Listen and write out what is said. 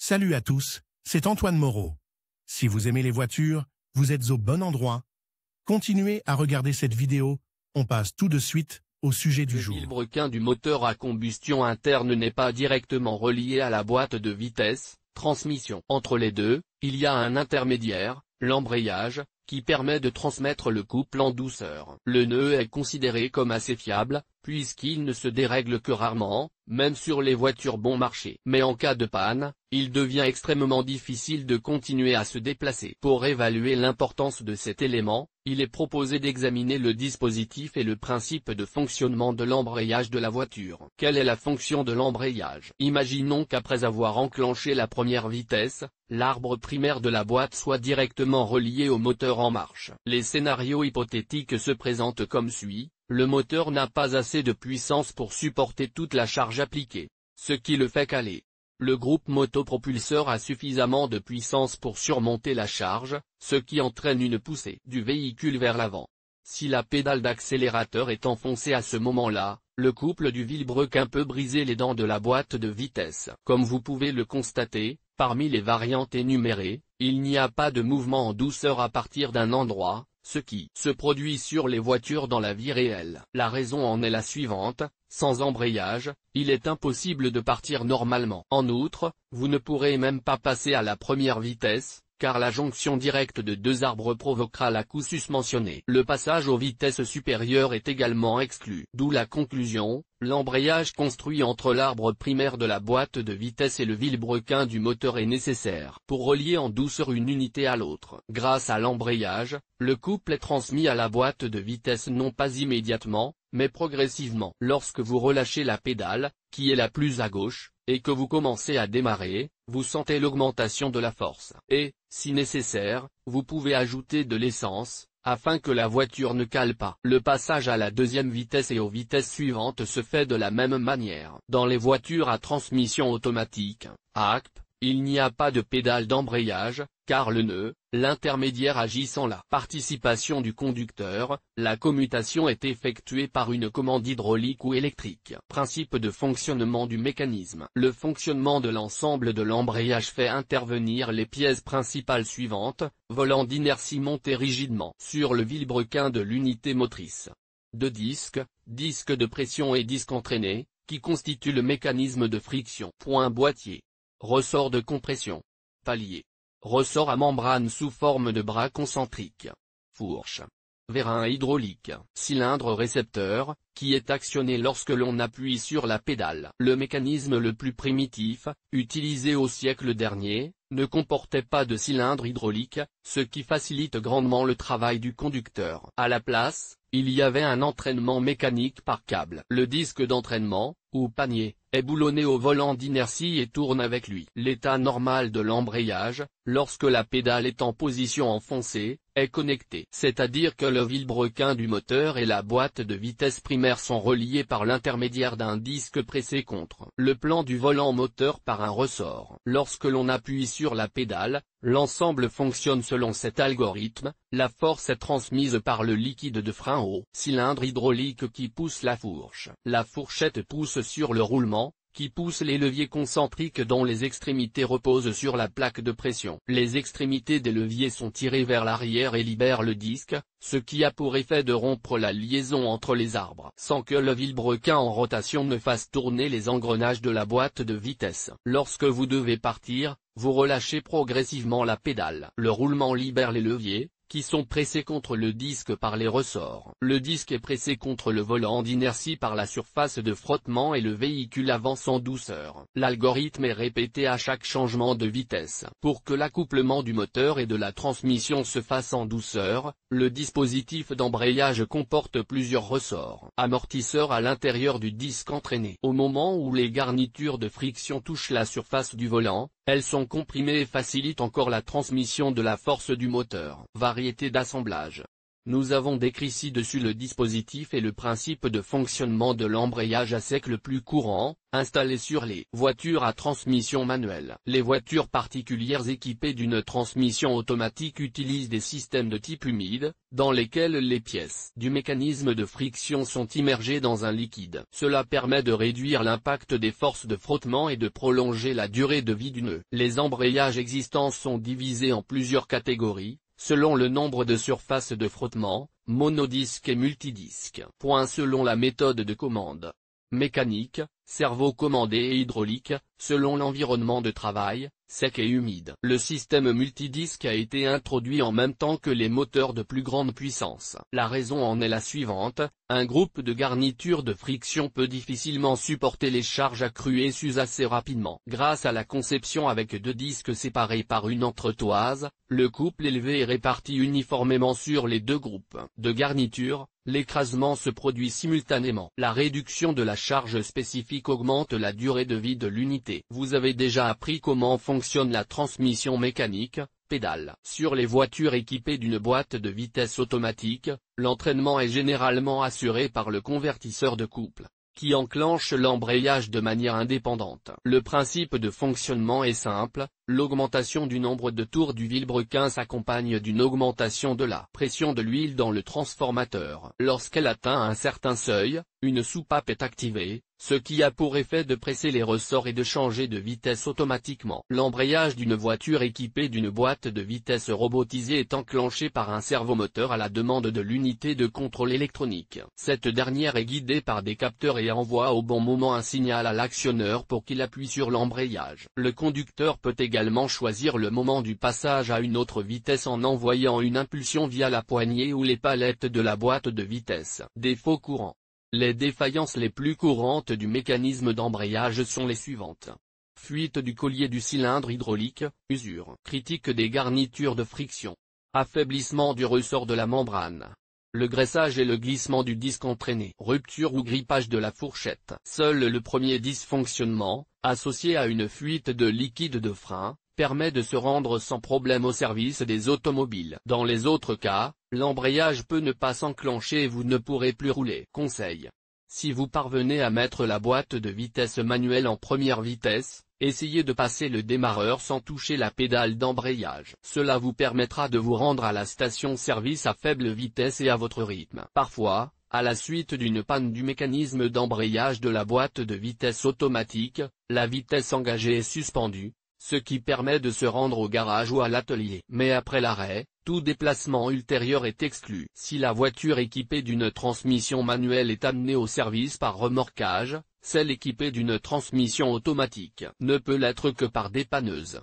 Salut à tous, c'est Antoine Moreau. Si vous aimez les voitures, vous êtes au bon endroit. Continuez à regarder cette vidéo, on passe tout de suite au sujet du jour. Le vilebrequin du moteur à combustion interne n'est pas directement relié à la boîte de vitesse, transmission. Entre les deux, il y a un intermédiaire, l'embrayage, qui permet de transmettre le couple en douceur. Le nœud est considéré comme assez fiable, puisqu'il ne se dérègle que rarement, même sur les voitures bon marché. Mais en cas de panne, il devient extrêmement difficile de continuer à se déplacer. Pour évaluer l'importance de cet élément, il est proposé d'examiner le dispositif et le principe de fonctionnement de l'embrayage de la voiture. Quelle est la fonction de l'embrayage? Imaginons qu'après avoir enclenché la première vitesse, l'arbre primaire de la boîte soit directement relié au moteur en marche. Les scénarios hypothétiques se présentent comme suit. Le moteur n'a pas assez de puissance pour supporter toute la charge appliquée, ce qui le fait caler. Le groupe motopropulseur a suffisamment de puissance pour surmonter la charge, ce qui entraîne une poussée du véhicule vers l'avant. Si la pédale d'accélérateur est enfoncée à ce moment-là, le couple du vilebrequin peut briser les dents de la boîte de vitesse. Comme vous pouvez le constater, parmi les variantes énumérées, il n'y a pas de mouvement en douceur à partir d'un endroit, ce qui se produit sur les voitures dans la vie réelle. La raison en est la suivante, sans embrayage, il est impossible de partir normalement. En outre, vous ne pourrez même pas passer à la première vitesse, car la jonction directe de deux arbres provoquera la coup susmentionné. Le passage aux vitesses supérieures est également exclu. D'où la conclusion, l'embrayage construit entre l'arbre primaire de la boîte de vitesse et le vilebrequin du moteur est nécessaire pour relier en douceur une unité à l'autre. Grâce à l'embrayage, le couple est transmis à la boîte de vitesse non pas immédiatement, mais progressivement. Lorsque vous relâchez la pédale, qui est la plus à gauche, et que vous commencez à démarrer, vous sentez l'augmentation de la force. Et, si nécessaire, vous pouvez ajouter de l'essence, afin que la voiture ne cale pas. Le passage à la deuxième vitesse et aux vitesses suivantes se fait de la même manière. Dans les voitures à transmission automatique, ACT, il n'y a pas de pédale d'embrayage, car le nœud, l'intermédiaire agit sans la participation du conducteur, la commutation est effectuée par une commande hydraulique ou électrique. Principe de fonctionnement du mécanisme. Le fonctionnement de l'ensemble de l'embrayage fait intervenir les pièces principales suivantes, volant d'inertie monté rigidement sur le vilebrequin de l'unité motrice. Deux disques, disque de pression et disque entraîné, qui constituent le mécanisme de friction. Point boîtier. Ressort de compression. Palier. Ressort à membrane sous forme de bras concentrique. Fourche. Vérin hydraulique. Cylindre récepteur, qui est actionné lorsque l'on appuie sur la pédale. Le mécanisme le plus primitif, utilisé au siècle dernier, ne comportait pas de cylindre hydraulique, ce qui facilite grandement le travail du conducteur. À la place, il y avait un entraînement mécanique par câble. Le disque d'entraînement, ou panier, est boulonné au volant d'inertie et tourne avec lui. L'état normal de l'embrayage, lorsque la pédale est en position enfoncée, est connecté. C'est-à-dire que le vilebrequin du moteur et la boîte de vitesse primaire sont reliés par l'intermédiaire d'un disque pressé contre le plan du volant moteur par un ressort. Lorsque l'on appuie sur la pédale, l'ensemble fonctionne selon cet algorithme, la force est transmise par le liquide de frein au cylindre hydraulique qui pousse la fourche. La fourchette pousse sur le roulement, qui pousse les leviers concentriques dont les extrémités reposent sur la plaque de pression. Les extrémités des leviers sont tirées vers l'arrière et libèrent le disque, ce qui a pour effet de rompre la liaison entre les arbres, sans que le vilebrequin en rotation ne fasse tourner les engrenages de la boîte de vitesse. Lorsque vous devez partir, vous relâchez progressivement la pédale. Le roulement libère les leviers, qui sont pressés contre le disque par les ressorts. Le disque est pressé contre le volant d'inertie par la surface de frottement et le véhicule avance en douceur. L'algorithme est répété à chaque changement de vitesse. Pour que l'accouplement du moteur et de la transmission se fasse en douceur, le dispositif d'embrayage comporte plusieurs ressorts. Amortisseurs à l'intérieur du disque entraîné. Au moment où les garnitures de friction touchent la surface du volant, elles sont comprimées et facilitent encore la transmission de la force du moteur. Variété d'assemblage. Nous avons décrit ci-dessus le dispositif et le principe de fonctionnement de l'embrayage à sec le plus courant, installé sur les voitures à transmission manuelle. Les voitures particulières équipées d'une transmission automatique utilisent des systèmes de type humide, dans lesquels les pièces du mécanisme de friction sont immergées dans un liquide. Cela permet de réduire l'impact des forces de frottement et de prolonger la durée de vie du nœud. Les embrayages existants sont divisés en plusieurs catégories, selon le nombre de surfaces de frottement, monodisque et multidisque. Selon la méthode de commande mécanique, servo-commandé et hydraulique, selon l'environnement de travail, sec et humide. Le système multidisque a été introduit en même temps que les moteurs de plus grande puissance. La raison en est la suivante, un groupe de garniture de friction peut difficilement supporter les charges accrues et s'use assez rapidement. Grâce à la conception avec deux disques séparés par une entretoise, le couple élevé est réparti uniformément sur les deux groupes de garniture. L'écrasement se produit simultanément. La réduction de la charge spécifique augmente la durée de vie de l'unité. Vous avez déjà appris comment fonctionne la transmission mécanique, pédale. Sur les voitures équipées d'une boîte de vitesse automatique, l'entraînement est généralement assuré par le convertisseur de couple, qui enclenche l'embrayage de manière indépendante. Le principe de fonctionnement est simple, l'augmentation du nombre de tours du vilebrequin s'accompagne d'une augmentation de la pression de l'huile dans le transformateur. Lorsqu'elle atteint un certain seuil, une soupape est activée, ce qui a pour effet de presser les ressorts et de changer de vitesse automatiquement. L'embrayage d'une voiture équipée d'une boîte de vitesse robotisée est enclenché par un servomoteur à la demande de l'unité de contrôle électronique. Cette dernière est guidée par des capteurs et envoie au bon moment un signal à l'actionneur pour qu'il appuie sur l'embrayage. Le conducteur peut également choisir le moment du passage à une autre vitesse en envoyant une impulsion via la poignée ou les palettes de la boîte de vitesse. Défauts courants. Les défaillances les plus courantes du mécanisme d'embrayage sont les suivantes. Fuite du collier du cylindre hydraulique, usure critique des garnitures de friction, affaiblissement du ressort de la membrane, le graissage et le glissement du disque entraîné, rupture ou grippage de la fourchette. Seul le premier dysfonctionnement, associé à une fuite de liquide de frein, permet de se rendre sans problème au service des automobiles. Dans les autres cas, l'embrayage peut ne pas s'enclencher et vous ne pourrez plus rouler. Conseil. Si vous parvenez à mettre la boîte de vitesse manuelle en première vitesse, essayez de passer le démarreur sans toucher la pédale d'embrayage. Cela vous permettra de vous rendre à la station-service à faible vitesse et à votre rythme. Parfois, à la suite d'une panne du mécanisme d'embrayage de la boîte de vitesse automatique, la vitesse engagée est suspendue, ce qui permet de se rendre au garage ou à l'atelier. Mais après l'arrêt, tout déplacement ultérieur est exclu. Si la voiture équipée d'une transmission manuelle est amenée au service par remorquage, celle équipée d'une transmission automatique ne peut l'être que par dépanneuse.